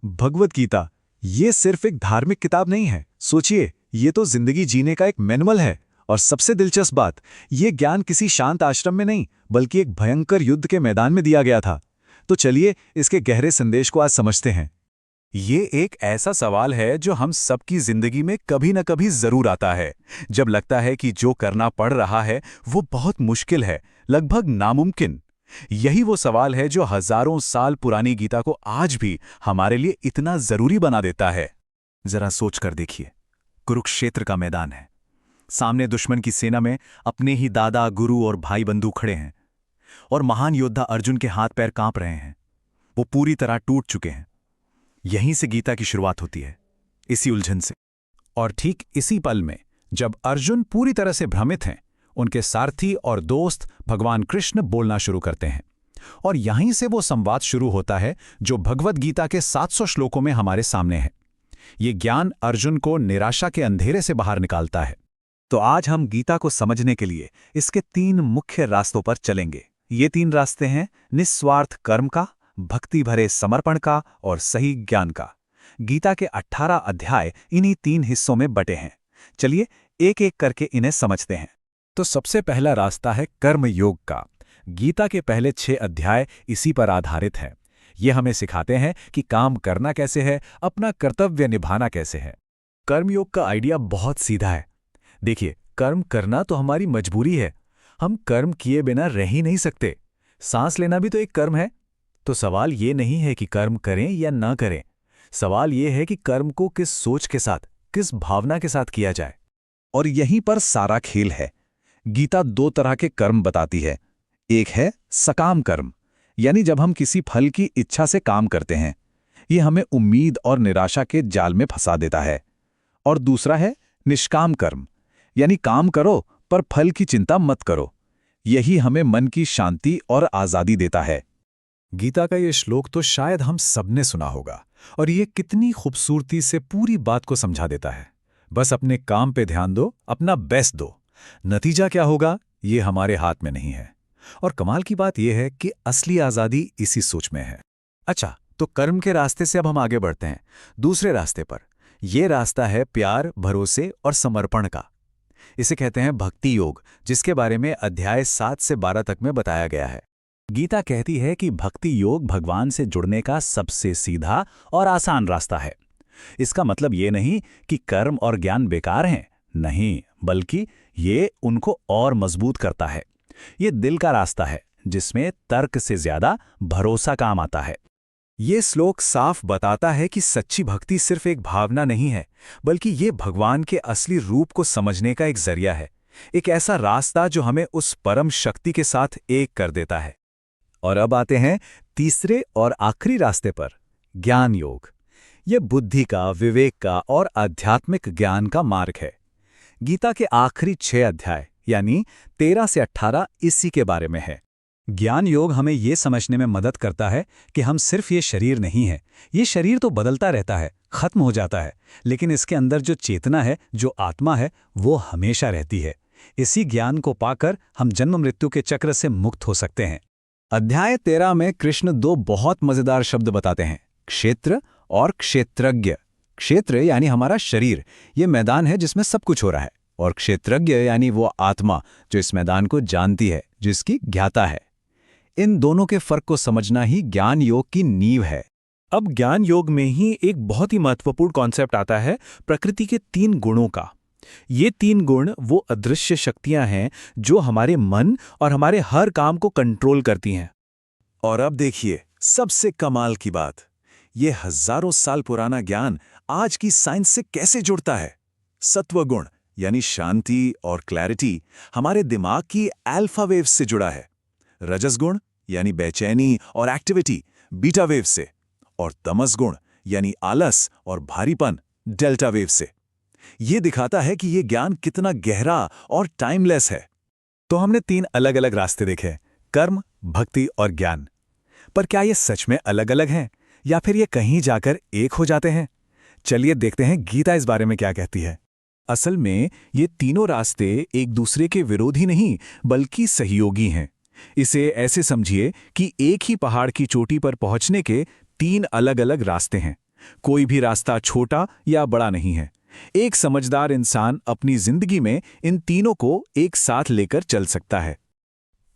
भगवत गीता ये सिर्फ एक धार्मिक किताब नहीं है। सोचिए, ये तो जिंदगी जीने का एक मैनुअल है। और सबसे दिलचस्प बात, ये ज्ञान किसी शांत आश्रम में नहीं बल्कि एक भयंकर युद्ध के मैदान में दिया गया था। तो चलिए इसके गहरे संदेश को आज समझते हैं। ये एक ऐसा सवाल है जो हम सबकी जिंदगी में कभी न कभी जरूर आता है, जब लगता है कि जो करना पड़ रहा है वो बहुत मुश्किल है, लगभग नामुमकिन। यही वो सवाल है जो हजारों साल पुरानी गीता को आज भी हमारे लिए इतना जरूरी बना देता है। जरा सोच कर देखिए, कुरुक्षेत्र का मैदान है। सामने दुश्मन की सेना में अपने ही दादा, गुरु और भाई बंधु खड़े हैं, और महान योद्धा अर्जुन के हाथ पैर कांप रहे हैं। वो पूरी तरह टूट चुके हैं। यहीं से गीता की शुरुआत होती है, इसी उलझन से। और ठीक इसी पल में, जब अर्जुन पूरी तरह से भ्रमित हैं, उनके सारथी और दोस्त भगवान कृष्ण बोलना शुरू करते हैं। और यहीं से वो संवाद शुरू होता है जो भगवत गीता के 700 श्लोकों में हमारे सामने है। ये ज्ञान अर्जुन को निराशा के अंधेरे से बाहर निकालता है। तो आज हम गीता को समझने के लिए इसके 3 मुख्य रास्तों पर चलेंगे। ये 3 रास्ते हैं निस्वार्थ कर्म का, भक्ति भरे समर्पण का और सही ज्ञान का। गीता के 18 अध्याय इन्हीं 3 हिस्सों में बटे हैं। चलिए एक एक करके इन्हें समझते हैं। तो सबसे पहला रास्ता है कर्म योग का। गीता के पहले 6 अध्याय इसी पर आधारित हैं। ये हमें सिखाते हैं कि काम करना कैसे है, अपना कर्तव्य निभाना कैसे है। कर्मयोग का आइडिया बहुत सीधा है। देखिए, कर्म करना तो हमारी मजबूरी है। हम कर्म किए बिना रह ही नहीं सकते। सांस लेना भी तो एक कर्म है। तो सवाल ये नहीं है कि कर्म करें या ना करें। सवाल ये है कि कर्म को किस सोच के साथ, किस भावना के साथ किया जाए। और यहीं पर सारा खेल है। गीता 2 तरह के कर्म बताती है। एक है सकाम कर्म, यानी जब हम किसी फल की इच्छा से काम करते हैं। ये हमें उम्मीद और निराशा के जाल में फंसा देता है। और दूसरा है निष्काम कर्म, यानी काम करो पर फल की चिंता मत करो। यही हमें मन की शांति और आजादी देता है। गीता का ये श्लोक तो शायद हम सबने सुना होगा, और ये कितनी खूबसूरती से पूरी बात को समझा देता है। बस अपने काम पे ध्यान दो, अपना बेस्ट दो। नतीजा क्या होगा, ये हमारे हाथ में नहीं है। और कमाल की बात यह है कि असली आज़ादी इसी सोच में है। अच्छा, तो कर्म के रास्ते से अब हम आगे बढ़ते हैं दूसरे रास्ते पर। यह रास्ता है प्यार, भरोसे और समर्पण का। इसे कहते हैं भक्ति योग, जिसके बारे में अध्याय 7 से 12 तक में बताया गया है। गीता कहती है कि भक्ति योग भगवान से जुड़ने का सबसे सीधा और आसान रास्ता है। इसका मतलब ये नहीं कि कर्म और ज्ञान बेकार हैं, नहीं, बल्कि ये उनको और मजबूत करता है। ये दिल का रास्ता है, जिसमें तर्क से ज्यादा भरोसा काम आता है। ये श्लोक साफ बताता है कि सच्ची भक्ति सिर्फ एक भावना नहीं है, बल्कि ये भगवान के असली रूप को समझने का एक जरिया है, एक ऐसा रास्ता जो हमें उस परम शक्ति के साथ एक कर देता है। और अब आते हैं तीसरे और आखिरी रास्ते पर, ज्ञान योग। यह बुद्धि का, विवेक का और आध्यात्मिक ज्ञान का मार्ग है। गीता के आखिरी 6 अध्याय यानी 13 से 18 इसी के बारे में है। ज्ञान योग हमें यह समझने में मदद करता है कि हम सिर्फ ये शरीर नहीं है। ये शरीर तो बदलता रहता है, खत्म हो जाता है, लेकिन इसके अंदर जो चेतना है, जो आत्मा है, वो हमेशा रहती है। इसी ज्ञान को पाकर हम जन्म मृत्यु के चक्र से मुक्त हो सकते हैं। अध्याय 13 में कृष्ण 2 बहुत मजेदार शब्द बताते हैं, क्षेत्र और क्षेत्रज्ञ। क्षेत्र यानी हमारा शरीर, ये मैदान है जिसमें सब कुछ हो रहा है, और क्षेत्रज्ञ यानी वो आत्मा जो इस मैदान को जानती है, जिसकी ज्ञाता है। इन दोनों के फर्क को समझना ही ज्ञान योग की नींव है। अब ज्ञान योग में ही एक बहुत ही महत्वपूर्ण कॉन्सेप्ट आता है प्रकृति के 3 गुणों का। ये 3 गुण वो अदृश्य शक्तियां हैं जो हमारे मन और हमारे हर काम को कंट्रोल करती हैं। और अब देखिए सबसे कमाल की बात, ये हजारों साल पुराना ज्ञान आज की साइंस से कैसे जुड़ता है। सत्व गुण यानी शांति और क्लैरिटी हमारे दिमाग की अल्फा वेव से जुड़ा है। रजस गुण यानी बेचैनी और एक्टिविटी बीटा वेव से, और तमस गुण यानी आलस और भारीपन डेल्टा वेव से। ये दिखाता है कि ये ज्ञान कितना गहरा और टाइमलेस है। तो हमने 3 अलग अलग रास्ते देखे, कर्म, भक्ति और ज्ञान। पर क्या ये सच में अलग अलग हैं या फिर ये कहीं जाकर एक हो जाते हैं? चलिए देखते हैं गीता इस बारे में क्या कहती है। असल में ये तीनों रास्ते एक दूसरे के विरोधी नहीं बल्कि सहयोगी हैं। इसे ऐसे समझिए कि एक ही पहाड़ की चोटी पर पहुंचने के 3 अलग अलग रास्ते हैं, कोई भी रास्ता छोटा या बड़ा नहीं है। एक समझदार इंसान अपनी जिंदगी में इन तीनों को एक साथ लेकर चल सकता है।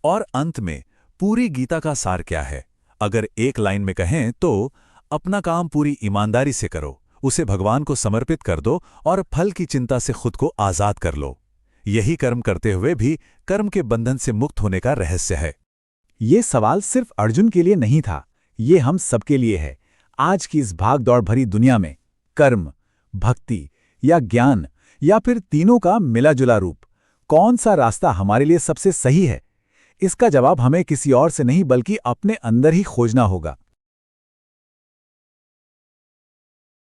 और अंत में पूरी गीता का सार क्या है? अगर एक लाइन में कहें तो अपना काम पूरी ईमानदारी से करो, उसे भगवान को समर्पित कर दो और फल की चिंता से खुद को आजाद कर लो। यही कर्म करते हुए भी कर्म के बंधन से मुक्त होने का रहस्य है। ये सवाल सिर्फ अर्जुन के लिए नहीं था, ये हम सबके लिए है। आज की इस भाग दौड़ भरी दुनिया में कर्म, भक्ति या ज्ञान या फिर तीनों का मिला जुला रूप, कौन सा रास्ता हमारे लिए सबसे सही है? इसका जवाब हमें किसी और से नहीं बल्कि अपने अंदर ही खोजना होगा।